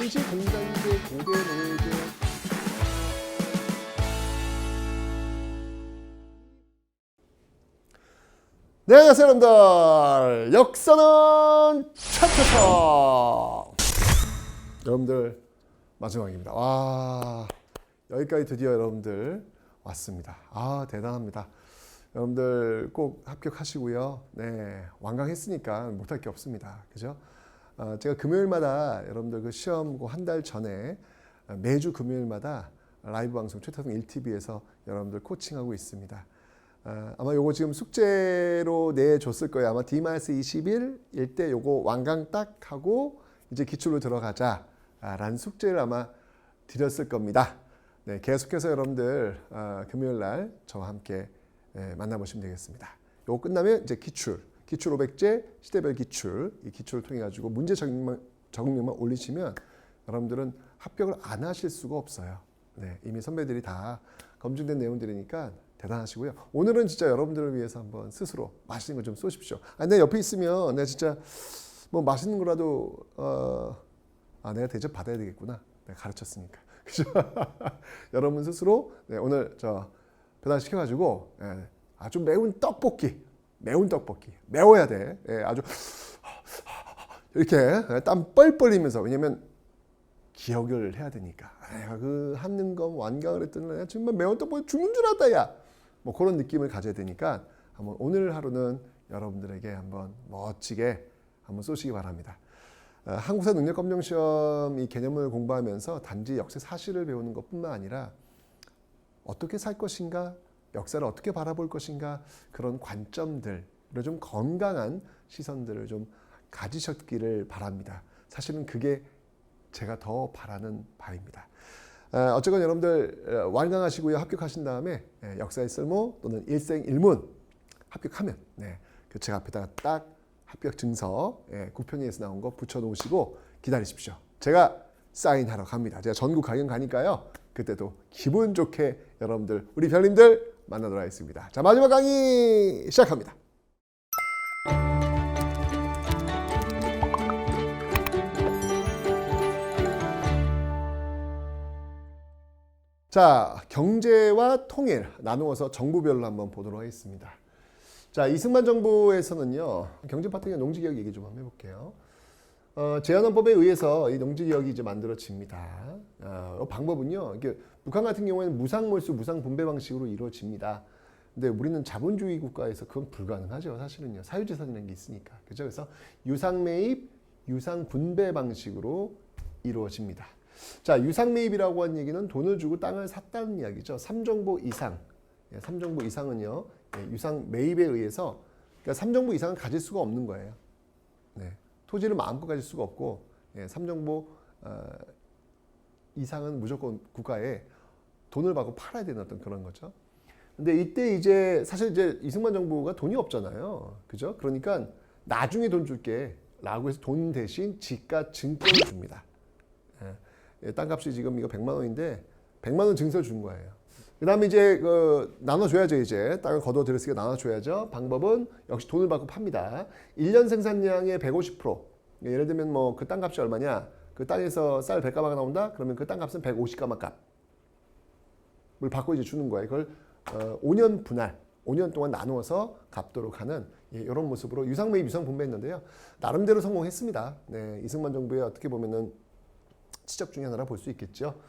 한시 공장제 고대 노예제 네, 안녕하세요 여러분들. 역사는 차차차. 여러분들 마지막입니다. 와, 여기까지 드디어 여러분들 왔습니다. 아, 대단합니다. 여러분들 꼭 합격하시고요. 네, 완강했으니까 못할 게 없습니다. 그죠? 제가 금요일마다 여러분들 그 시험 한 달 전에 매주 금요일마다 라이브 방송 최태성 1TV에서 여러분들 코칭하고 있습니다. 아마 요거 지금 숙제로 내줬을 거예요. 아마 D-20일 때 요거 완강 딱 하고 이제 기출로 들어가자 라는 숙제를 아마 드렸을 겁니다. 네, 계속해서 여러분들 금요일 날 저와 함께 만나보시면 되겠습니다. 요거 끝나면 이제 기출 500제 시대별 기출, 이 기출을 통해 가지고 문제 적응력만 올리시면 여러분들은 합격을 안 하실 수가 없어요. 네, 이미 선배들이 다 검증된 내용들이니까 대단하시고요. 오늘은 진짜 여러분들을 위해서 한번 스스로 맛있는 거 좀 쏘십시오. 내 옆에 있으면 내가 진짜 뭐 맛있는 거라도 내가 대접 받아야 되겠구나. 내가 가르쳤으니까. 그죠? 여러분 스스로 오늘 저 배달 시켜가지고 아주 매운 떡볶이, 매워야 돼. 아주 이렇게 땀 뻘뻘 흘리면서, 왜냐면 기억을 해야 되니까. 내가 그 한능검 완강을 했더니 내가 정말 매운 떡볶이 죽는 줄 알았다 야. 뭐 그런 느낌을 가져야 되니까 한번 오늘 하루는 여러분들에게 한번 멋지게 한번 쏘시기 바랍니다. 한국사 능력검정시험 이 개념을 공부하면서 단지 역사 사실을 배우는 것뿐만 아니라 어떻게 살 것인가, 역사를 어떻게 바라볼 것인가, 그런 관점들을 좀 건강한 시선들을 좀 가지셨기를 바랍니다. 사실은 그게 제가 더 바라는 바입니다. 어쨌건 여러분들 완강하시고요. 합격하신 다음에 역사의 쓸모 또는 일생일문 합격하면 그 책 앞에다가 딱 합격 증서 국편위에서 나온 거 붙여놓으시고 기다리십시오. 제가 사인하러 갑니다. 제가 전국 강연 가니까요. 그때도 기분 좋게 여러분들 우리 별님들 만나도록 하겠습니다. 자, 마지막 강의 시작합니다. 자, 경제와 통일 나누어서 정부별로 한번 보도록 하겠습니다. 자, 이승만 정부에서는요, 경제 파트의 농지개혁 얘기 좀 한번 해볼게요. 제한헌법에 의해서 이 농지개혁이 이제 만들어집니다. 방법은요, 이게 북한 같은 경우에는 무상몰수, 무상분배 방식으로 이루어집니다. 근데 우리는 자본주의 국가에서 그건 불가능하죠. 사실은요, 사유재산이라는 게 있으니까. 그죠? 그래서 유상매입, 유상분배 방식으로 이루어집니다. 자, 유상매입이라고 하는 얘기는 돈을 주고 땅을 샀다는 이야기죠. 3정보 이상. 3정보 이상은요, 유상매입에 의해서, 그러니까 3정보 이상은 가질 수가 없는 거예요. 네. 토지를 마음껏 가질 수가 없고, 3정보 이상은 무조건 국가에 돈을 받고 팔아야 되는 어떤 그런 거죠. 근데 이때 이제 사실 이제 이승만 정부가 돈이 없잖아요. 그죠? 그러니까 나중에 돈 줄게 라고 해서 돈 대신 지가 증권을 줍니다. 땅값이 지금 이거 100만 원인데 100만 원 증서 준 거예요. 그 다음에 이제 나눠줘야죠. 이제 땅을 거둬들였으니까 나눠줘야죠. 방법은 역시 돈을 받고 팝니다. 1년 생산량의 150%. 예를 들면 뭐 그 땅값이 얼마냐. 그 땅에서 쌀 100가마가 나온다. 그러면 그 땅값은 150가마 값을 받고 이제 주는 거예요. 그걸 5년 분할, 5년 동안 나누어서 갚도록 하는 이런 모습으로 유상매입, 유상분배했는데요. 나름대로 성공했습니다. 네, 이승만 정부의 어떻게 보면은 치적 중에 하나라 볼 수 있겠죠.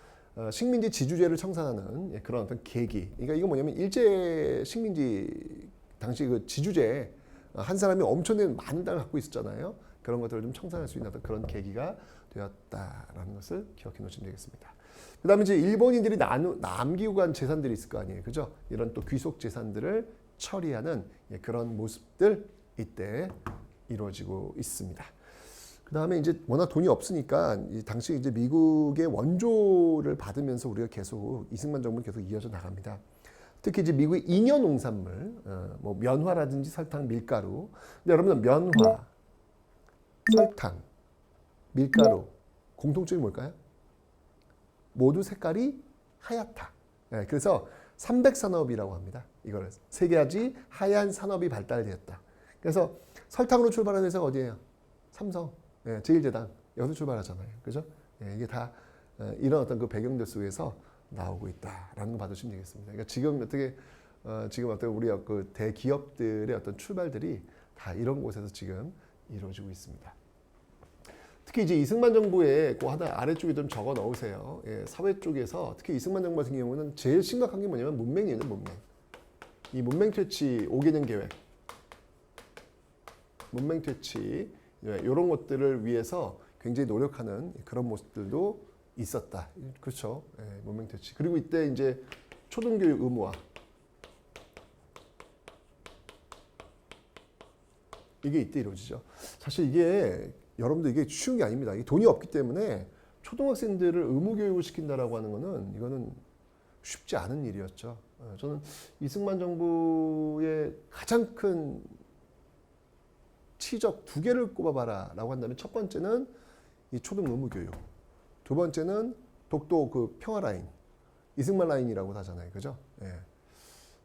식민지 지주제를 청산하는 그런 어떤 계기. 그러니까 이거 뭐냐면 일제 식민지 당시 그 지주제 한 사람이 엄청난 많은 땅을 갖고 있었잖아요. 그런 것들을 좀 청산할 수 있는 어떤 그런 계기가 되었다라는 것을 기억해 놓으시면 되겠습니다. 그다음에 이제 일본인들이 남기고 간 재산들이 있을 거 아니에요, 그죠? 이런 또 귀속 재산들을 처리하는 그런 모습들 이때 이루어지고 있습니다. 그 다음에 이제 워낙 돈이 없으니까 당시 이제 미국의 원조를 받으면서 우리가 계속 이승만 정부는 계속 이어져 나갑니다. 특히 이제 미국의 잉여 농산물, 뭐 면화라든지 설탕, 밀가루. 근데 여러분들 면화, 설탕, 밀가루 공통점이 뭘까요? 모두 색깔이 하얗다. 그래서 삼백산업이라고 합니다. 이거를 세 가지 하얀 산업이 발달되었다. 그래서 설탕으로 출발하는 회사가 어디예요? 삼성. 제일제당 여기서 출발하잖아요. 그죠? 이게 다 이런 어떤 그 배경들 속에서 나오고 있다라는 거 봐주시면 되겠습니다. 그러니까 지금 어떤 우리 그 대기업들의 어떤 출발들이 다 이런 곳에서 지금 이루어지고 있습니다. 특히 이제 이승만 정부의 그 하나 아래쪽에 좀 적어 넣으세요. 사회 쪽에서 특히 이승만 정부 같은 경우는 제일 심각한 게 뭐냐면 문맹이에요, 문맹. 이 문맹 퇴치 5개년 계획, 문맹 퇴치 이런 것들을 위해서 굉장히 노력하는 그런 모습들도 있었다. 그렇죠? 문맹 퇴치. 그리고 이때 이제 초등교육 의무화. 이게 이때 이루어지죠. 사실 이게 여러분들 이게 쉬운 게 아닙니다. 이게 돈이 없기 때문에 초등학생들을 의무 교육을 시킨다라고 하는 거는 이거는 쉽지 않은 일이었죠. 저는 이승만 정부의 가장 큰 치적 2개를 꼽아봐라라고 한다면 첫 번째는 이 초등 의무 교육, 두 번째는 독도 그 평화 라인, 이승만 라인이라고 하잖아요, 그죠?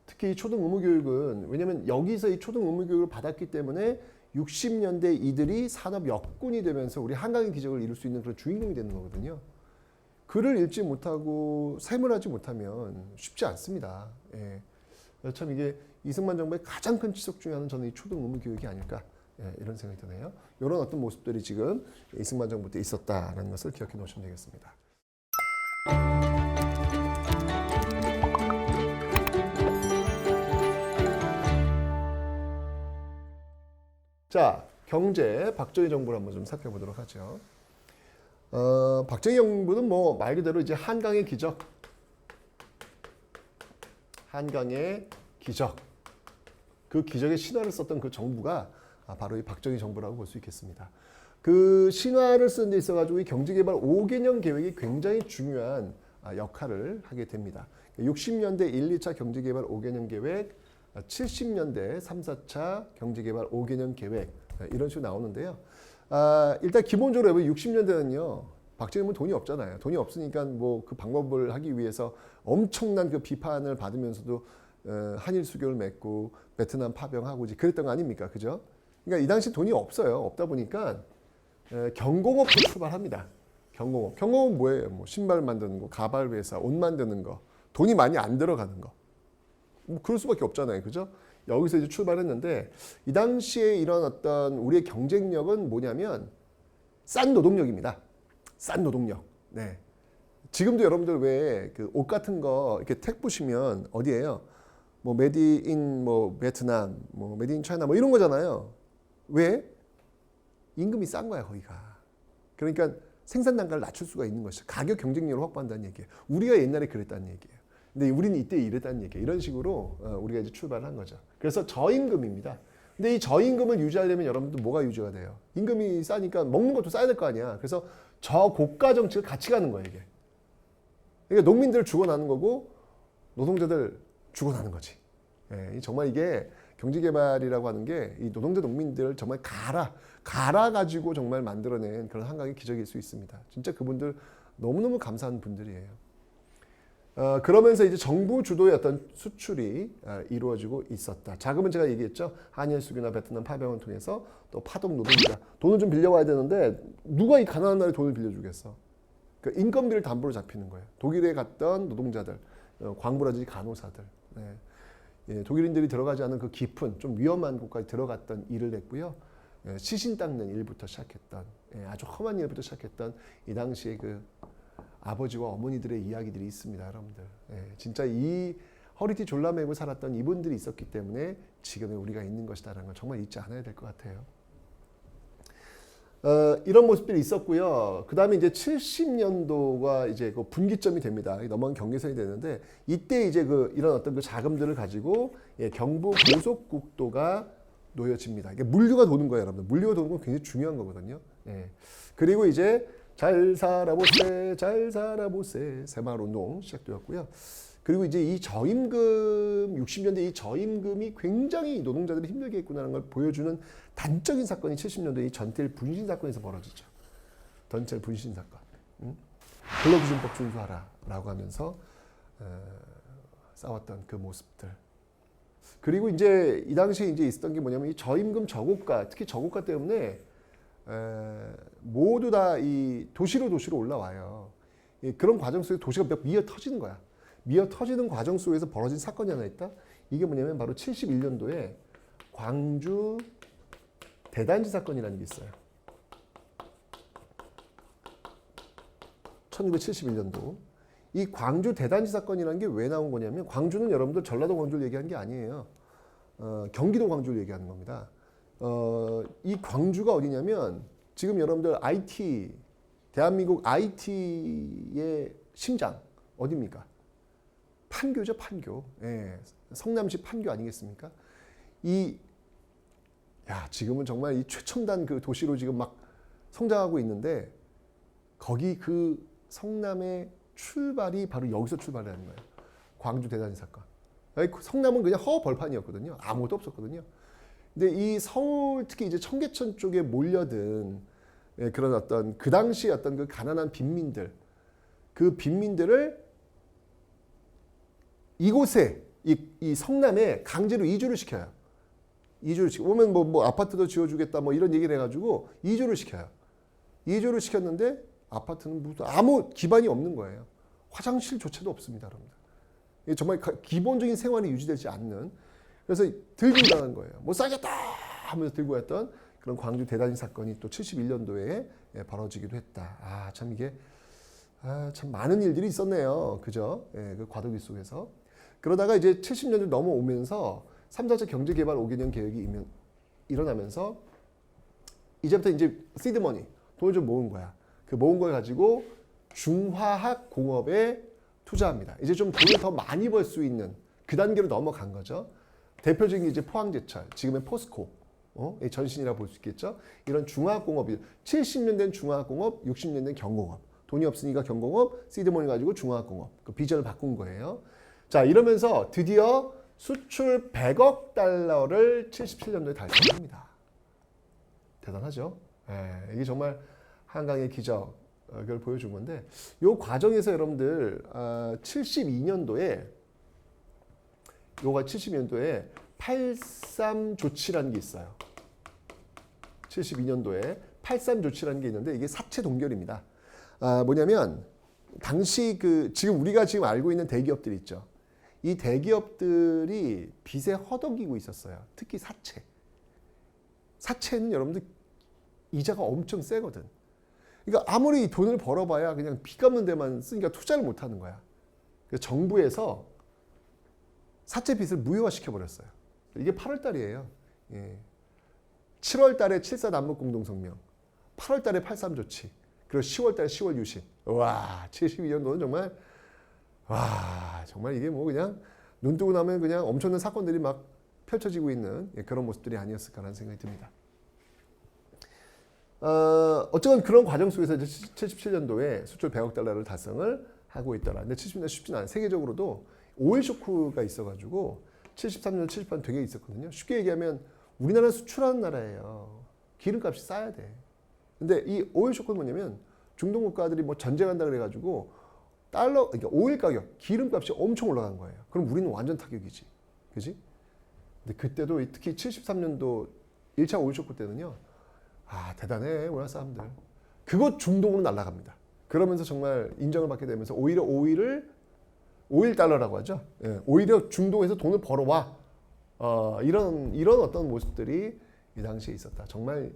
특히 이 초등 의무 교육은 왜냐하면 여기서 이 초등 의무 교육을 받았기 때문에 60년대 이들이 산업 역군이 되면서 우리 한강의 기적을 이룰 수 있는 그런 주인공이 되는 거거든요. 글을 읽지 못하고 셈을 하지 못하면 쉽지 않습니다. 참 이게 이승만 정부의 가장 큰 치석 중에 하나는 저는 이 초등 의무 교육이 아닐까 이런 생각이 드네요. 이런 어떤 모습들이 지금 이승만 정부 때 있었다는 것을 기억해 놓으시면 되겠습니다. 자, 경제 박정희 정부를 한번 좀 살펴보도록 하죠. 박정희 정부는 뭐 말 그대로 이제 한강의 기적, 한강의 기적, 그 기적의 신화를 썼던 그 정부가 바로 이 박정희 정부라고 볼 수 있겠습니다. 그 신화를 쓰는 데 있어가지고 이 경제개발 5개년 계획이 굉장히 중요한 역할을 하게 됩니다. 60년대 1, 2차 경제개발 5개년 계획, 70년대 3, 4차 경제개발 5개년 계획 이런 식으로 나오는데요. 일단 기본적으로 60년대는요. 박정희는 돈이 없잖아요. 돈이 없으니까 뭐 그 방법을 하기 위해서 엄청난 그 비판을 받으면서도 한일 수교를 맺고 베트남 파병하고 이제 그랬던 거 아닙니까? 그죠? 그러니까 이 당시 돈이 없어요. 없다 보니까 경공업부터 출발합니다. 경공업. 경공업 뭐예요? 뭐 신발 만드는 거, 가발 회사, 옷 만드는 거. 돈이 많이 안 들어가는 거. 뭐 그럴 수밖에 없잖아요. 그죠? 여기서 이제 출발했는데 이 당시에 이런 어떤 우리의 경쟁력은 뭐냐면 싼 노동력입니다. 싼 노동력. 네. 지금도 여러분들 왜 그 옷 같은 거 이렇게 택 보시면 어디예요? 뭐 메디 인 뭐 베트남, 뭐 메디 인 차이나 뭐 이런 거잖아요. 왜? 임금이 싼 거야, 거기가. 그러니까 생산 단가를 낮출 수가 있는 것이죠. 가격 경쟁력을 확보한다는 얘기예요. 우리가 옛날에 그랬다는 얘기예요. 근데 우리는 이때 이랬다는 얘기예요. 이런 식으로 우리가 이제 출발을 한 거죠. 그래서 저임금입니다. 근데 이 저임금을 유지하려면 여러분들 뭐가 유지가 돼요? 임금이 싸니까 먹는 것도 싸야 될 거 아니야. 그래서 저고가 정책을 같이 가는 거예요, 이게. 그러니까 농민들 죽어나는 거고 노동자들 죽어나는 거지. 정말 이게 경제개발이라고 하는 게 이 노동자 농민들을 정말 갈아가지고 정말 만들어낸 그런 한강의 기적일 수 있습니다. 진짜 그분들 너무너무 감사한 분들이에요. 그러면서 이제 정부 주도의 어떤 수출이 이루어지고 있었다. 자금은 제가 얘기했죠. 한일 수교나 베트남 파병을 통해서 또 파동 노동자 돈을 좀 빌려와야 되는데 누가 이 가난한 나라에 돈을 빌려주겠어? 그 인건비를 담보로 잡히는 거예요. 독일에 갔던 노동자들, 광부라든지 간호사들, 독일인들이 들어가지 않은 그 깊은 좀 위험한 곳까지 들어갔던 일을 냈고요. 시신 닦는 일부터 시작했던 아주 험한 일부터 시작했던 이 당시에 그 아버지와 어머니들의 이야기들이 있습니다, 여러분들. 진짜 이 허리띠 졸라매고 살았던 이분들이 있었기 때문에 지금의 우리가 있는 것이다라는 걸 정말 잊지 않아야 될 것 같아요. 이런 모습들이 있었고요. 그 다음에 이제 70년도가 이제 그 분기점이 됩니다. 넘어간 경계선이 되는데 이때 이제 이런 어떤 그 자금들을 가지고 경부 고속국도가 놓여집니다. 이게 물류가 도는 거예요, 여러분들. 물류가 도는 건 굉장히 중요한 거거든요. 그리고 이제 잘 살아보세, 잘 살아보세 새마을운동 시작되었고요. 그리고 이제 이 저임금 60년대 이 저임금이 굉장히 노동자들이 힘들게 했구나라는 걸 보여주는 단적인 사건이 70년대 이 전태일 분신 사건에서 벌어지죠. 전태일 분신 사건. 근로기준법 준수하라라고 하면서 싸웠던 그 모습들. 그리고 이제 이 당시에 이제 있었던 게 뭐냐면 이 저임금 저고가, 특히 저고가 때문에 모두 다 이 도시로 올라와요. 그런 과정 속에 도시가 몇 미어 터지는 거야. 미어 터지는 과정 속에서 벌어진 사건이 하나 있다. 이게 뭐냐면 바로 71년도에 광주 대단지 사건이라는 게 있어요. 1971년도. 이 광주 대단지 사건이라는 게 왜 나온 거냐면 광주는 여러분들 전라도 광주를 얘기하는 게 아니에요. 경기도 광주를 얘기하는 겁니다. 이 광주가 어디냐면 지금 여러분들 IT, 대한민국 IT의 심장 어디입니까? 판교죠, 판교. 예, 성남시 판교 아니겠습니까? 지금은 정말 이 최첨단 그 도시로 지금 막 성장하고 있는데 거기 그 성남의 출발이 바로 여기서 출발하는 거예요. 광주 대단지 사건. 성남은 그냥 허벌판이었거든요. 아무것도 없었거든요. 근데 이 서울 특히 이제 청계천 쪽에 몰려든 그런 어떤 그 당시 어떤 그 가난한 빈민들, 그 빈민들을 이곳에 이 성남에 강제로 이주를 시켜요. 이주를 시켜. 오면 뭐 아파트도 지어주겠다 뭐 이런 얘기를 해가지고 이주를 시켜요. 이주를 시켰는데 아파트는 무슨 아무 기반이 없는 거예요. 화장실조차도 없습니다, 여러분들. 이게 정말 기본적인 생활이 유지되지 않는. 그래서 들고 나간 거예요. 못 살겠다 하면서 들고 갔던 그런 광주 대단지 사건이 또 71년도에 벌어지기도 했다. 참 이게 참 많은 일들이 있었네요. 그죠? 그 과도기 속에서. 그러다가 이제 70년대 넘어오면서 3, 4차 경제개발 5개년 계획이 일어나면서 이제부터 이제 시드머니, 돈을 좀 모은 거야. 그 모은 걸 가지고 중화학 공업에 투자합니다. 이제 좀 돈을 더 많이 벌 수 있는 그 단계로 넘어간 거죠. 대표적인 게 이제 포항제철, 지금의 포스코, 전신이라 볼 수 있겠죠. 이런 중화학공업이 70년 된 중화학공업, 60년 된 경공업. 돈이 없으니까 경공업, 시드머니 가지고 중화학공업. 그 비전을 바꾼 거예요. 자, 이러면서 드디어 수출 100억 달러를 77년도에 달성합니다. 대단하죠. 이게 정말 한강의 기적을 보여준 건데 이 과정에서 여러분들 72년도에 83 조치라는 게 있어요. 72년도에 83 조치라는 게 있는데 이게 사채 동결입니다. 뭐냐면 당시 지금 우리가 지금 알고 있는 대기업들이 있죠. 이 대기업들이 빚에 허덕이고 있었어요. 특히 사채. 사채는 여러분들 이자가 엄청 세거든. 그러니까 아무리 돈을 벌어봐야 그냥 빚 갚는 데만 쓰니까 투자를 못 하는 거야. 그래서 정부에서 사채 빚을 무효화시켜 버렸어요. 이게 8월 달이에요. 7월 달에 7.4 남북공동성명, 8월 달에 83 조치, 그리고 10월 달에 10월 유신. 와, 72년도는 정말 이게 뭐 그냥 눈 뜨고 나면 그냥 엄청난 사건들이 막 펼쳐지고 있는 그런 모습들이 아니었을까라는 생각이 듭니다. 어쨌든 그런 과정 속에서 77년도에 수출 100억 달러를 달성을 하고 있더라. 근데 70년대 쉽지는 않아요. 세계적으로도 오일 쇼크가 있어가지고 73년, 78년 되게 있었거든요. 쉽게 얘기하면 우리나라는 수출하는 나라예요. 기름값이 싸야 돼. 근데 이 오일 쇼크는 뭐냐면 중동 국가들이 뭐 전쟁한다 그래가지고 그러니까 오일 가격, 기름값이 엄청 올라간 거예요. 그럼 우리는 완전 타격이지. 그지? 근데 그때도 특히 73년도 1차 오일 쇼크 때는요. 대단해, 우리나라 사람들. 그것 중동으로 날아갑니다. 그러면서 정말 인정을 받게 되면서 오히려 오일 달러라고 하죠. 오히려 중동에서 돈을 벌어와. 이런 어떤 모습들이 이 당시에 있었다. 정말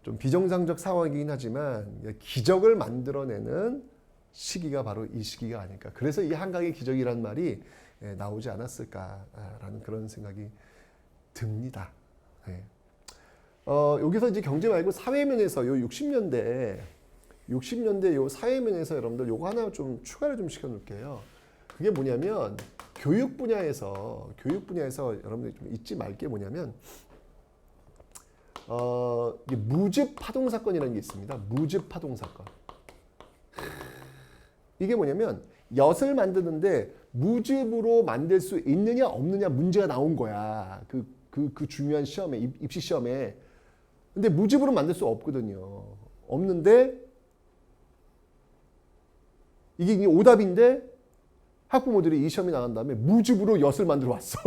좀 비정상적 상황이긴 하지만 기적을 만들어내는 시기가 바로 이 시기가 아닐까. 그래서 이 한강의 기적이라는 말이 나오지 않았을까라는 그런 생각이 듭니다. 여기서 이제 경제 말고 사회면에서 요 60년대 요 사회면에서 여러분들 요거 하나 좀 추가를 좀 시켜 놓을게요. 그게 뭐냐면 교육 분야에서 여러분들이 좀 잊지 말 게 뭐냐면 무즙 파동 사건이라는 게 있습니다. 무즙 파동 사건. 이게 뭐냐면 엿을 만드는데 무즙으로 만들 수 있느냐 없느냐 문제가 나온 거야. 그 중요한 시험에 입시 시험에. 근데 무즙으로 만들 수 없거든요. 없는데 이게 오답인데 학부모들이 이 시험이 나간 다음에 무즙으로 엿을 만들어 왔어.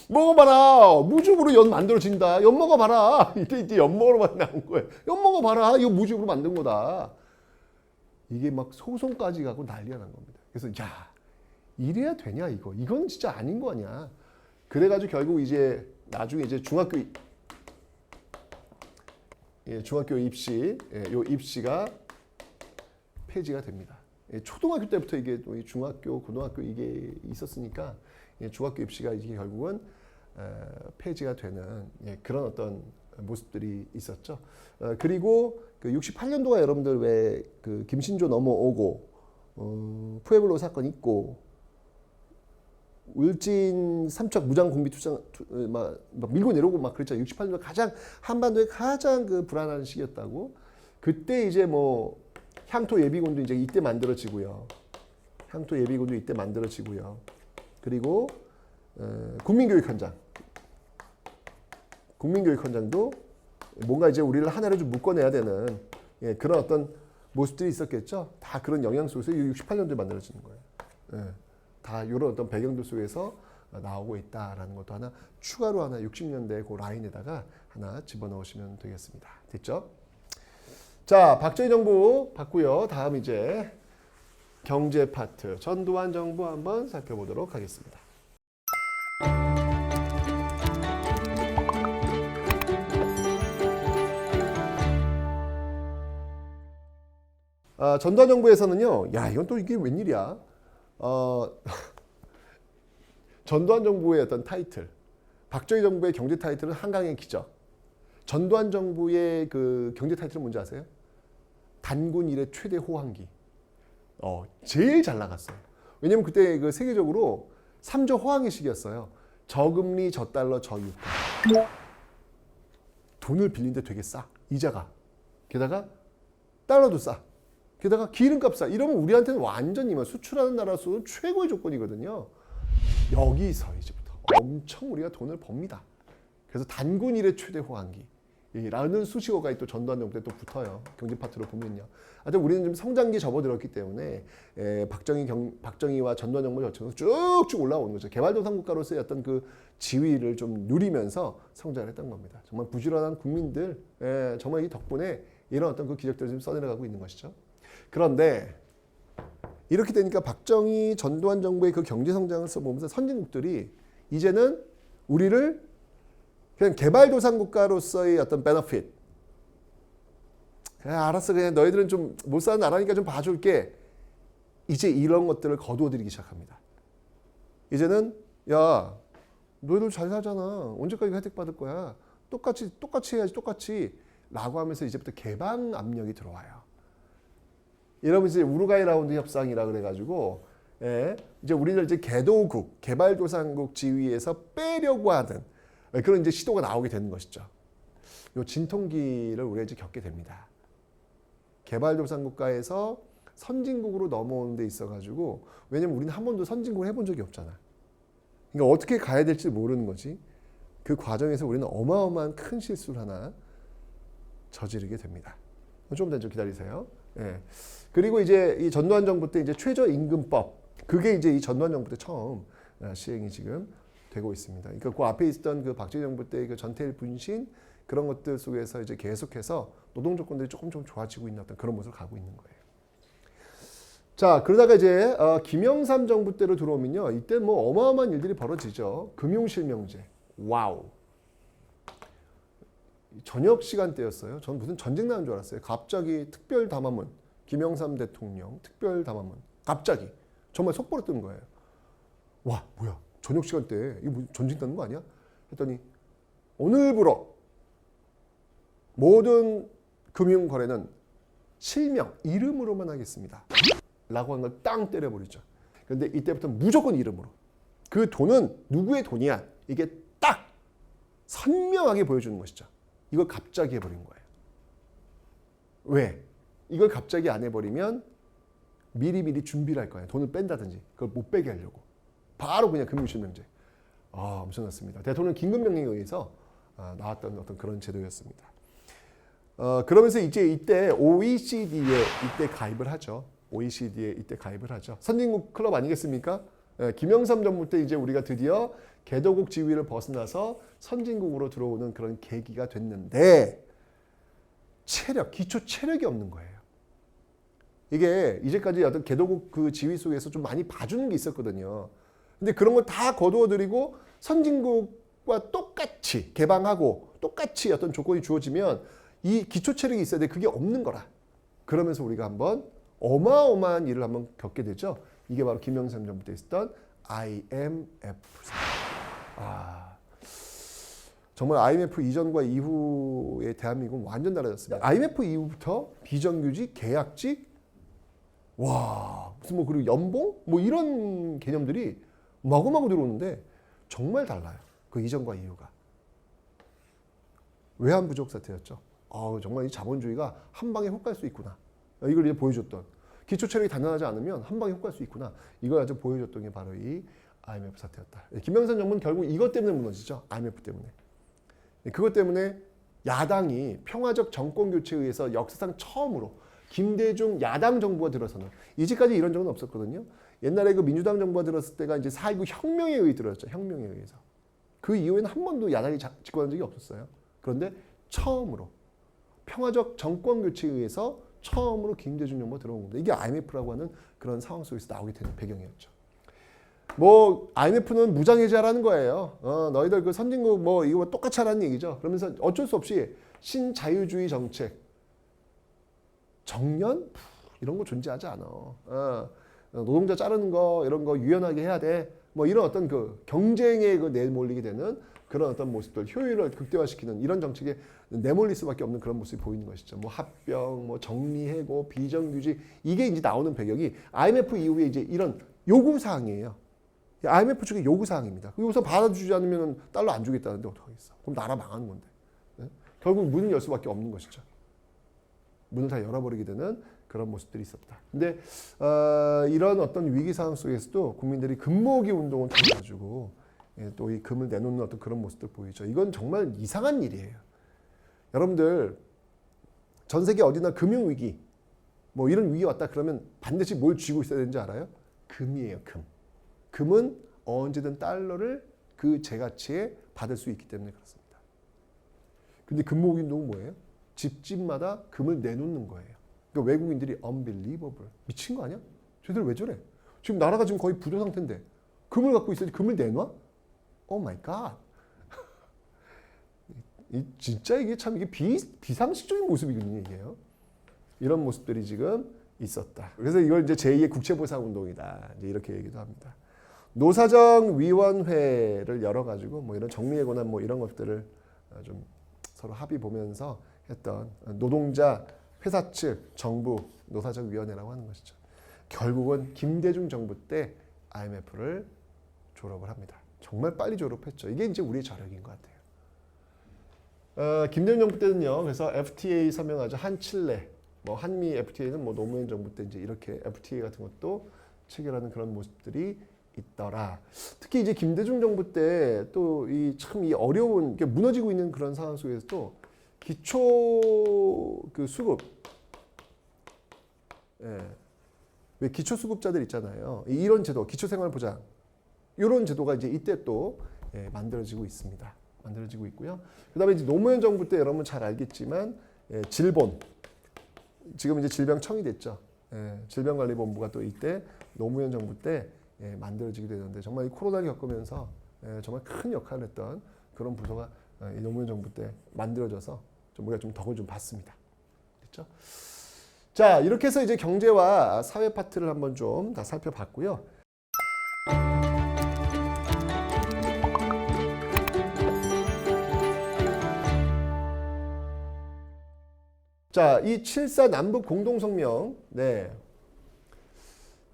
먹어봐라. 무즙으로 연 만들어진다. 연 먹어봐라. 이게 연 먹으러만 나온 거예요. 연 먹어봐라. 이거 무즙으로 만든 거다. 이게 막 소송까지 가고 난리가 난 겁니다. 그래서 야, 이래야 되냐 이거. 이건 진짜 아닌 거 아니야. 그래가지고 결국 이제 나중에 이제 중학교 입시, 요 입시가 폐지가 됩니다. 초등학교 때부터 이게 또 중학교, 고등학교 이게 있었으니까 중학교 입시가 이게 결국은 폐지가 되는 그런 어떤 모습들이 있었죠. 그리고 그 68년도가 여러분들 왜 그 김신조 넘어오고 푸에블로 사건 있고 울진 삼척 무장 공비 투쟁 막 밀고 내려오고 막 그랬잖아요. 68년도 가장 한반도의 가장 그 불안한 시기였다고. 그때 이제 뭐 향토 예비군도 이제 이때 만들어지고요. 향토 예비군도 이때 만들어지고요. 그리고 국민교육 현장도 뭔가 이제 우리를 하나로 좀 묶어내야 되는 그런 어떤 모습들이 있었겠죠. 다 그런 영향 속에서 68년도에 만들어지는 거예요. 다 이런 어떤 배경들 속에서 나오고 있다라는 것도 하나 추가로 하나 60년대 그 라인에다가 하나 집어넣으시면 되겠습니다. 됐죠? 자, 박정희 정부 봤고요. 다음 이제 경제 파트 전두환 정부 한번 살펴보도록 하겠습니다. 전두환 정부에서는요. 야, 이건 또 이게 웬일이야? 전두환 정부의 어떤 타이틀, 박정희 정부의 경제 타이틀은 한강의 기적. 전두환 정부의 그 경제 타이틀은 뭔지 아세요? 단군 이래 최대 호황기. 제일 잘 나갔어요. 왜냐면 그때 그 세계적으로 3조 호황의 시기였어요. 저금리, 저달러, 저유가. 돈을 빌리는데 되게 싸. 이자가. 게다가 달러도 싸. 게다가 기름값 싸. 이러면 우리한테는 완전히 수출하는 나라로서 최고의 조건이거든요. 여기서 이제부터 엄청 우리가 돈을 법니다. 그래서 단군 이래 최대 호황기. 라는 수식어가 또 전두환 정부 때 또 붙어요. 경제 파트로 보면요. 하여튼 우리는 좀 성장기에 접어들었기 때문에 박정희와 전두환 정부를 거쳐서 쭉쭉 올라오는 거죠. 개발도상국가로서의 어떤 그 지위를 좀 누리면서 성장을 했던 겁니다. 정말 부지런한 국민들, 정말 이 덕분에 이런 어떤 그 기적들을 지금 써내려가고 있는 것이죠. 그런데 이렇게 되니까 박정희, 전두환 정부의 그 경제 성장을 써보면서 선진국들이 이제는 우리를 그냥 개발도상국가로서의 어떤 베너핏. 그냥 알았어. 그냥 너희들은 좀 못 사는 나라니까 좀 봐줄게. 이제 이런 것들을 거두어들이기 시작합니다. 이제는 야, 너희들 잘 살잖아. 언제까지 혜택 받을 거야? 똑같이 해야지, 똑같이. 라고 하면서 이제부터 개방 압력이 들어와요. 이러면서 이제 우루과이 라운드 협상이라 그래가지고 이제 우리를 이제 개도국, 개발도상국 지위에서 빼려고 하는 그런 이제 시도가 나오게 되는 것이죠. 요 진통기를 우리가 이제 겪게 됩니다. 개발도상 국가에서 선진국으로 넘어오는 데 있어가지고 왜냐면 우리는 한 번도 선진국을 해본 적이 없잖아. 그러니까 어떻게 가야 될지 모르는 거지. 그 과정에서 우리는 어마어마한 큰 실수를 하나 저지르게 됩니다. 좀 더 기다리세요. 그리고 이제 이 전두환 정부 때 이제 최저임금법 그게 이제 이 전두환 정부 때 처음 시행이 지금 되고 있습니다. 그러니까 그 앞에 있었던 그 박정희 정부 때 그 전태일 분신 그런 것들 속에서 이제 계속해서 노동 조건들이 조금 좋아지고 있는 어떤 그런 모습을 가고 있는 거예요. 자, 그러다가 이제 김영삼 정부 때로 들어오면요, 이때 뭐 어마어마한 일들이 벌어지죠. 금융실명제, 와우. 저녁 시간대였어요. 전 무슨 전쟁 나는 줄 알았어요. 갑자기 특별 담화문, 김영삼 대통령 특별 담화문, 갑자기 정말 속보로 뜬 거예요. 와, 뭐야? 저녁 시간대에 이거 뭐 전쟁 나는 거 아니야? 했더니 오늘부로 모든 금융 거래는 실명, 이름으로만 하겠습니다. 라고 한 걸 땅 때려버리죠. 그런데 이때부터 무조건 이름으로. 그 돈은 누구의 돈이야? 이게 딱 선명하게 보여주는 것이죠. 이걸 갑자기 해버린 거예요. 왜? 이걸 갑자기 안 해버리면 미리미리 준비를 할 거예요. 돈을 뺀다든지 그걸 못 빼게 하려고. 바로 그냥 금융실명제. 엄청났습니다. 대통령 긴급명령에 의해서 나왔던 어떤 그런 제도였습니다. 그러면서 이제 이때 OECD에 이때 가입을 하죠. OECD에 이때 가입을 하죠. 선진국 클럽 아니겠습니까? 김영삼 정부 때 이제 우리가 드디어 개도국 지위를 벗어나서 선진국으로 들어오는 그런 계기가 됐는데 기초 체력이 없는 거예요. 이게 이제까지 어떤 개도국 그 지위 속에서 좀 많이 봐주는 게 있었거든요. 근데 그런 걸 다 거두어들이고 선진국과 똑같이 개방하고 똑같이 어떤 조건이 주어지면 이 기초 체력이 있어야 돼. 그게 없는 거라. 그러면서 우리가 한번 어마어마한 일을 한번 겪게 되죠. 이게 바로 김영삼 정부 때 있었던 IMF. 정말 IMF 이전과 이후의 대한민국은 완전 달라졌습니다. IMF 이후부터 비정규직, 계약직, 무슨 뭐 그리고 연봉 뭐 이런 개념들이 마구마구 들어오는데 정말 달라요. 그 이전과 이후가. 외환 부족 사태였죠. 정말 이 자본주의가 한 방에 훅 갈 수 있구나. 이걸 이제 보여줬던. 기초 체력이 단단하지 않으면 한 방에 훅 갈 수 있구나. 이걸 아주 보여줬던 게 바로 이 IMF 사태였다. 김영삼 정부는 결국 이것 때문에 무너지죠. IMF 때문에. 그것 때문에 야당이 평화적 정권 교체에 의해서 역사상 처음으로 김대중 야당 정부가 들어서는 이제까지 이런 적은 없었거든요. 옛날에 그 민주당 정부가 들었을 때가 이제 4.19 혁명에 의해 들었죠. 혁명에 의해서. 그 이후에는 한 번도 야당이 집권한 적이 없었어요. 그런데 처음으로 평화적 정권 교체에 의해서 처음으로 김대중 정부가 들어온 겁니다. 이게 IMF라고 하는 그런 상황 속에서 나오게 되는 배경이었죠. 뭐 IMF는 무장해제하라는 거예요. 너희들 그 선진국 뭐 이거 똑같이 하라는 얘기죠. 그러면서 어쩔 수 없이 신자유주의 정책, 정년 이런 거 존재하지 않아. 노동자 자르는 거 이런 거 유연하게 해야 돼. 뭐 이런 어떤 그 경쟁에 그 내몰리게 되는 그런 어떤 모습들, 효율을 극대화시키는 이런 정책에 내몰릴 수밖에 없는 그런 모습이 보이는 것이죠. 뭐 합병, 뭐 정리해고, 비정규직 이게 이제 나오는 배경이 IMF 이후에 이제 이런 요구 사항이에요. IMF 측의 요구 사항입니다. 여기서 받아주지 않으면 달러 안 주겠다는데 어떡하겠어? 그럼 나라 망하는 건데. 네? 결국 문을 열 수밖에 없는 것이죠. 문을 다 열어버리게 되는 그런 모습들이 있었다. 근데 이런 어떤 위기 상황 속에서도 국민들이 금모으기 운동을 통해 가지고 또 이 금을 내놓는 어떤 그런 모습들 보이죠. 이건 정말 이상한 일이에요. 여러분들 전 세계 어디나 금융 위기 뭐 이런 위기 왔다 그러면 반드시 뭘 쥐고 있어야 되는지 알아요? 금이에요. 금. 금은 언제든 달러를 그 재가치에 받을 수 있기 때문에 그렇습니다. 근데 금모으기 운동은 뭐예요? 집집마다 금을 내놓는 거예요. 그러니까 외국인들이 unbelievable. 미친 거 아니야? 쟤들 왜 저래? 지금 나라가 지금 거의 부도 상태인데 금을 갖고 있어야지 금을 내놔? 오 마이 갓. 진짜 이게 참 이게 비상식적인 모습이거든요, 이게요. 이런 모습들이 지금 있었다. 그래서 이걸 이제 제2의 국채보상 운동이다. 이제 이렇게 얘기도 합니다. 노사정위원회를 열어가지고 뭐 이런 정리의 권한 뭐 이런 것들을 좀 서로 합의 보면서 했던 노동자, 회사 측, 정부, 노사정위원회라고 하는 것이죠. 결국은 김대중 정부 때 IMF를 졸업을 합니다. 정말 빨리 졸업했죠. 이게 이제 우리의 저력인 것 같아요. 김대중 정부 때는요. 그래서 FTA 서명하죠. 한칠레, 뭐 한미 FTA는 뭐 노무현 정부 때 이제 이렇게 FTA 같은 것도 체결하는 그런 모습들이 있더라. 특히 이제 김대중 정부 때 또 이 참 이 어려운 무너지고 있는 그런 상황 속에서도 기초 그 수급, 왜 기초 수급자들 있잖아요. 이런 제도, 기초생활보장 이런 제도가 이제 이때 또 만들어지고 있습니다. 만들어지고 있고요. 그다음에 이제 노무현 정부 때 여러분 잘 알겠지만 질본, 지금 이제 질병청이 됐죠. 질병관리본부가 또 이때 노무현 정부 때 만들어지게 되는데 정말 이 코로나를 겪으면서 정말 큰 역할을 했던 그런 부서가 이 노무현 정부 때 만들어져서 좀 우리가 좀 덕을 좀 봤습니다. 그렇죠? 자, 이렇게 해서 이제 경제와 사회 파트를 한번 좀 다 살펴봤고요. 자, 이 7.4 남북 공동성명,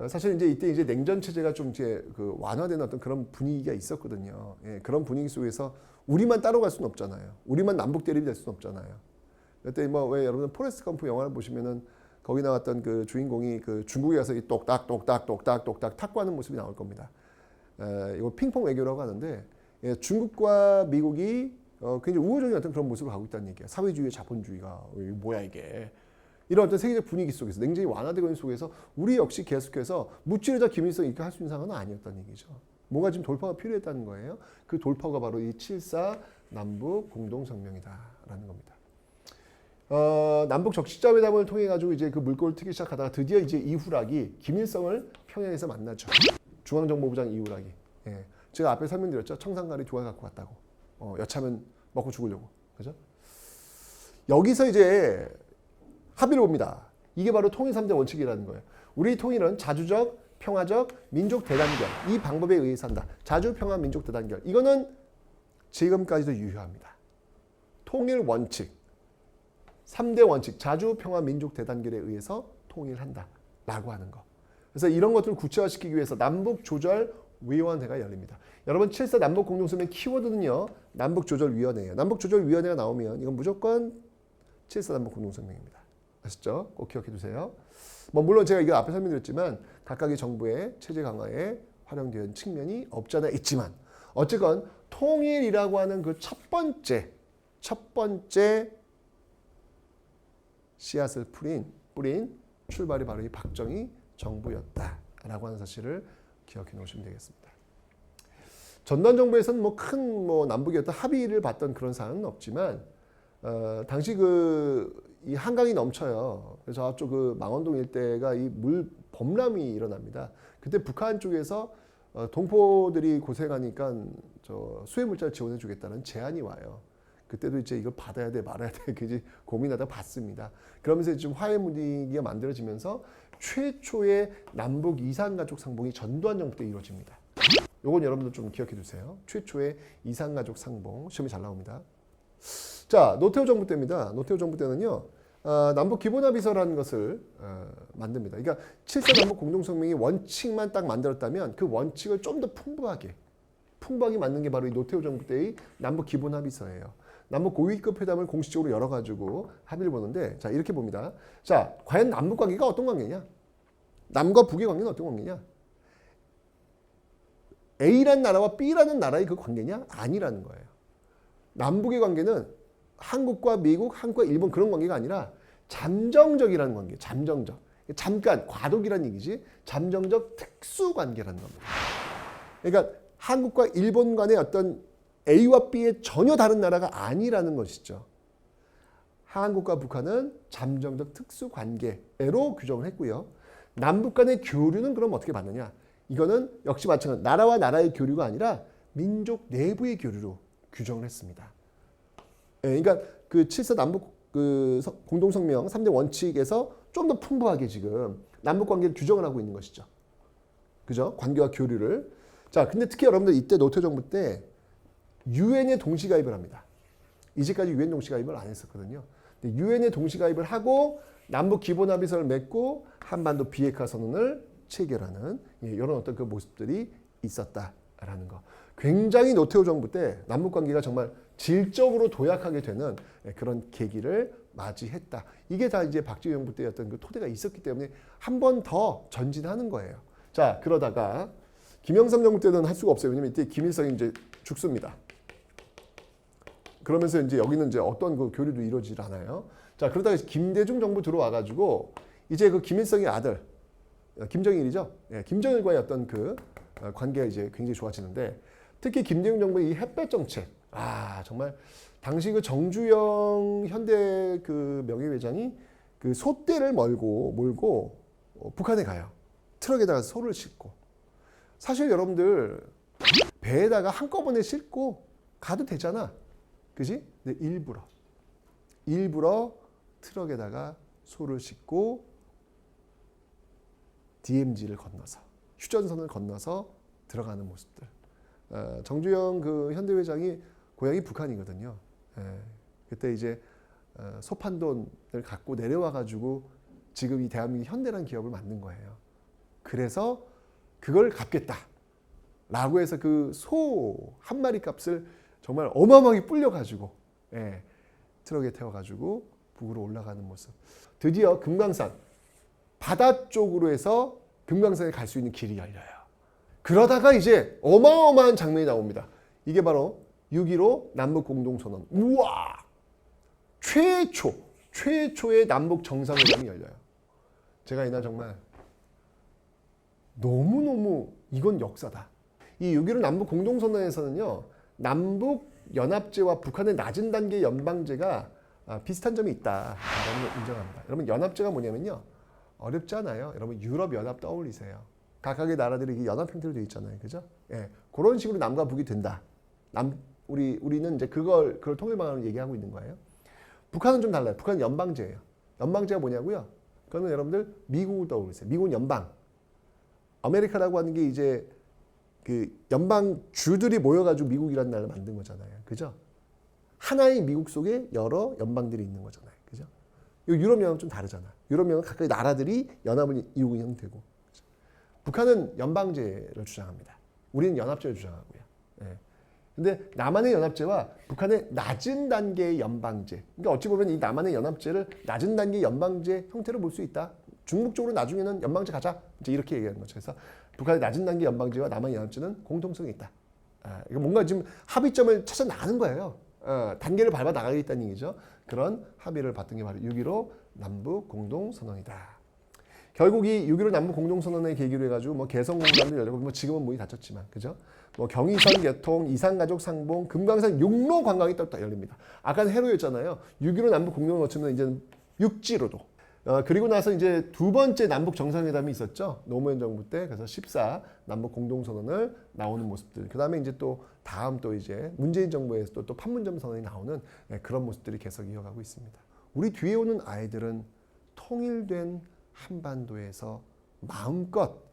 사실 이제 이때 냉전 체제가 좀 이제 그 완화되는 어떤 그런 분위기가 있었거든요. 그런 분위기 속에서 우리만 따라갈 수는 없잖아요. 우리만 남북 대립이 될 수는 없잖아요. 그때 뭐 왜 여러분 포레스트 검프 영화를 보시면은 거기 나왔던 그 주인공이 그 중국에 가서 이 똑딱 탁구하는 모습이 나올 겁니다. 이거 핑퐁 외교라고 하는데 중국과 미국이 굉장히 우호적인 어떤 그런 모습을 가고 있다는 얘기예요. 사회주의, 자본주의가 뭐야 이게 이런 어떤 세계적 분위기 속에서 냉전이 완화되고 있는 속에서 우리 역시 계속해서 묻지르자 김일성 이렇게 할 수 있는 상황은 아니었다는 얘기죠. 뭔가 지금 돌파가 필요했다는 거예요. 그 돌파가 바로 이 7.4 남북 공동성명이다라는 겁니다. 남북 적시자회담을 통해 가지고 이제 그 물꼬를 트기 시작하다가 드디어 이제 이후락이 김일성을 평양에서 만나죠. 중앙정보부장 이후락이. 예. 제가 앞에 설명드렸죠. 청산가리 두 알 갖고 왔다고. 여차하면 먹고 죽으려고. 그죠? 여기서 이제 합의를 봅니다. 이게 바로 통일 3대 원칙이라는 거예요. 우리 통일은 자주적, 평화적, 민족 대단결. 이 방법에 의해서 한다. 자주, 평화, 민족 대단결. 이거는 지금까지도 유효합니다. 통일 원칙. 3대 원칙. 자주, 평화, 민족 대단결에 의해서 통일한다. 라고 하는 거. 그래서 이런 것들을 구체화시키기 위해서 남북조절위원회가 열립니다. 여러분 7.4 남북공동성명 키워드는요. 남북조절위원회예요. 남북조절위원회가 나오면 이건 무조건 7.4 남북공동성명입니다. 아시죠? 꼭 기억해 두세요. 물론 제가 이거 앞에 설명드렸지만 각각의 정부의 체제 강화에 활용된 측면이 없잖아 있지만 어쨌건 통일이라고 하는 그 첫 번째 씨앗을 뿌린 출발이 바로 이 박정희 정부였다라고 하는 사실을 기억해 놓으시면 되겠습니다. 전두환 정부에서는 큰 남북의 어떤 합의를 봤던 그런 사안은 없지만 당시 이 한강이 넘쳐요. 그래서 저쪽 그 망원동 일대가 이 물 범람이 일어납니다. 그때 북한 쪽에서 동포들이 고생하니까 저 수해 물자를 지원해 주겠다는 제안이 와요. 그때도 이제 이걸 받아야 돼 말아야 돼 그지 고민하다 받습니다. 그러면서 지금 화해 분위기가 만들어지면서 최초의 남북 이산가족 상봉이 전두환 정부 때 이루어집니다. 요건 여러분들 좀 기억해 두세요. 최초의 이산가족 상봉 시험이 잘 나옵니다. 자, 노태우 정부 때입니다. 노태우 정부 때는요. 남북 기본합의서라는 것을 만듭니다. 그러니까 7.4 남북 공동성명이 원칙만 딱 만들었다면 그 원칙을 좀 더 풍부하게 만든 게 바로 이 노태우 정부 때의 남북 기본합의서예요. 남북 고위급 회담을 공식적으로 열어가지고 합의를 보는데 자 이렇게 봅니다. 자 과연 남북 관계가 어떤 관계냐? 남과 북의 관계는 어떤 관계냐? A라는 나라와 B라는 나라의 그 관계냐? 아니라는 거예요. 남북의 관계는 한국과 미국, 한국과 일본 그런 관계가 아니라 잠정적이라는 관계. 잠정적. 잠깐 과도기라는 얘기지. 잠정적 특수관계라는 겁니다. 그러니까 한국과 일본 간의 어떤 A와 B의 전혀 다른 나라가 아니라는 것이죠. 한국과 북한은 잠정적 특수관계로 규정을 했고요. 남북 간의 교류는 그럼 어떻게 받느냐? 이거는 역시 마찬가지로 나라와 나라의 교류가 아니라 민족 내부의 교류로 규정을 했습니다. 그러니까 그 7.4 남북 그 공동성명 3대 원칙에서 좀 더 풍부하게 지금 남북 관계를 규정을 하고 있는 것이죠. 그죠? 관계와 교류를. 자, 근데 특히 여러분들 이때 노태우 정부 때 유엔에 동시가입을 합니다. 이제까지 유엔 동시가입을 안 했었거든요. 유엔에 동시가입을 하고 남북 기본합의서를 맺고 한반도 비핵화 선언을 체결하는 이런 어떤 그 모습들이 있었다라는 거. 굉장히 노태우 정부 때 남북 관계가 정말 질적으로 도약하게 되는 그런 계기를 맞이했다. 이게 다 이제 박정희 정부 때였던 그 토대가 있었기 때문에 한 번 더 전진하는 거예요. 자, 그러다가 김영삼 정부 때는 할 수가 없어요. 왜냐면 이때 김일성이 이제 죽습니다. 그러면서 이제 여기는 이제 어떤 그 교류도 이루어지질 않아요. 자, 그러다가 김대중 정부 들어와가지고 이제 그 김일성의 아들 김정일이죠. 예, 김정일과의 어떤 그 관계가 이제 굉장히 좋아지는데 특히 김대중 정부의 이 햇볕 정책, 정말 당시 그 정주영 현대 그 명예회장이 그 소떼를 몰고 북한에 가요. 트럭에다가 소를 싣고. 사실 여러분들 배에다가 한꺼번에 싣고 가도 되잖아. 그지? 근데 일부러 트럭에다가 소를 싣고 DMZ를 건너서 휴전선을 건너서 들어가는 모습들. 정주영 그 현대 회장이 고향이 북한이거든요. 그때 이제 소판돈을 갖고 내려와 가지고 지금 이 대한민국 현대라는 기업을 만든 거예요. 그래서 그걸 갚겠다라고 해서 그 소 한 마리 값을 정말 어마어마하게 불려가지고 트럭에 태워가지고 북으로 올라가는 모습. 드디어 금강산 바다 쪽으로 해서 금강산에 갈 수 있는 길이 열려요. 그러다가 이제 어마어마한 장면이 나옵니다. 이게 바로 6.15 남북공동선언. 우와! 최초 최초의 남북 정상회담이 열려요. 제가 이날 정말 너무너무 이건 역사다. 이 6.15 남북 공동선언에서는요. 남북 연합제와 북한의 낮은 단계 연방제가 비슷한 점이 있다라는 걸 인정합니다. 여러분 연합제가 뭐냐면요. 어렵지 않아요. 여러분 유럽연합 떠올리세요. 각각의 나라들이 연합 형태로 되어 있잖아요. 그죠? 예. 그런 식으로 남과 북이 된다. 우리는 이제 그걸 통일 방안을 얘기하고 있는 거예요. 북한은 좀 달라요. 북한은 연방제예요. 연방제가 뭐냐고요? 그거는 여러분들 미국을 떠올리세요. 미국은 연방. 아메리카라고 하는 게 이제 그 연방주들이 모여가지고 미국이라는 나라를 만든 거잖아요. 그죠? 하나의 미국 속에 여러 연방들이 있는 거잖아요. 그죠? 유럽연합은 좀 다르잖아. 유럽연합은 각각의 나라들이 연합을 이루는 형태고. 그죠? 북한은 연방제를 주장합니다. 우리는 연합제를 주장하고요. 예. 근데 남한의 연합제와 북한의 낮은 단계의 연방제. 그러니까 어찌 보면 이 남한의 연합제를 낮은 단계의 연방제 형태로 볼 수 있다. 중국적으로 나중에는 연방제 가자. 이제 이렇게 얘기하는 거죠. 그래서 북한의 낮은 단계 연방제와 남한의 연합제는 공통성이 있다. 이거 뭔가 지금 합의점을 찾아 나가는 거예요. 단계를 밟아 나가겠다는 얘기죠. 그런 합의를 봤던 게 바로 6.15 남북 공동선언이다. 결국 이 6.15 남북 공동선언의 계기로 해가지고 뭐 개성공단도 열리고 뭐 지금은 문이 닫혔지만 그죠? 뭐 경의선 개통, 이산가족 상봉, 금강산 육로 관광이 또 열립니다. 아까는 해로였잖아요. 6.15 남북 공동을 거치면 이제는 육지로도. 그리고 나서 이제 두 번째 남북 정상회담이 있었죠. 노무현 정부 때. 그래서 14 남북 공동선언을 나오는 모습들. 그 다음에 이제 또 다음 또 이제 문재인 정부에서 또 판문점 선언이 나오는 그런 모습들이 계속 이어가고 있습니다. 우리 뒤에 오는 아이들은 통일된 한반도에서 마음껏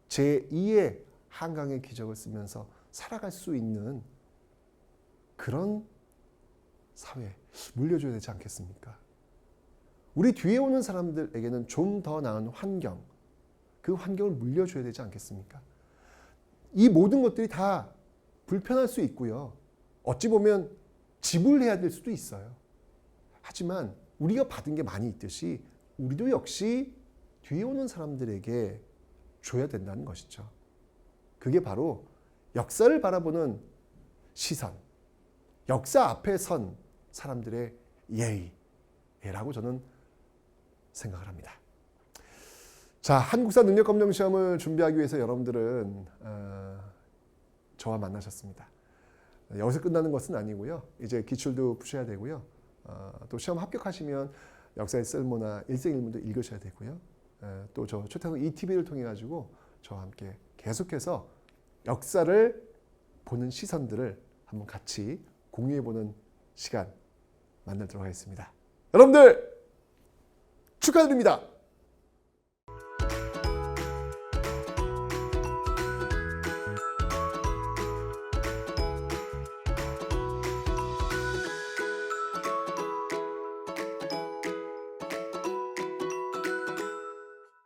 제2의 한강의 기적을 쓰면서 살아갈 수 있는 그런 사회 물려줘야 되지 않겠습니까? 우리 뒤에 오는 사람들에게는 좀 더 나은 환경, 그 환경을 물려줘야 되지 않겠습니까? 이 모든 것들이 다 불편할 수 있고요. 어찌 보면 지불해야 될 수도 있어요. 하지만 우리가 받은 게 많이 있듯이 우리도 역시 뒤에 오는 사람들에게 줘야 된다는 것이죠. 그게 바로 역사를 바라보는 시선, 역사 앞에 선 사람들의 예의라고 저는 생각을 합니다. 자, 한국사 능력검정시험을 준비하기 위해서 여러분들은 저와 만나셨습니다. 여기서 끝나는 것은 아니고요. 이제 기출도 푸셔야 되고요. 또 시험 합격하시면 역사의 쓸모나 일생일문도 읽으셔야 되고요. 또 저 최태성 ETV를 통해 가지고 저와 함께 계속해서 역사를 보는 시선들을 한번 같이 공유해보는 시간 만나도록 하겠습니다. 여러분들 축하드립니다.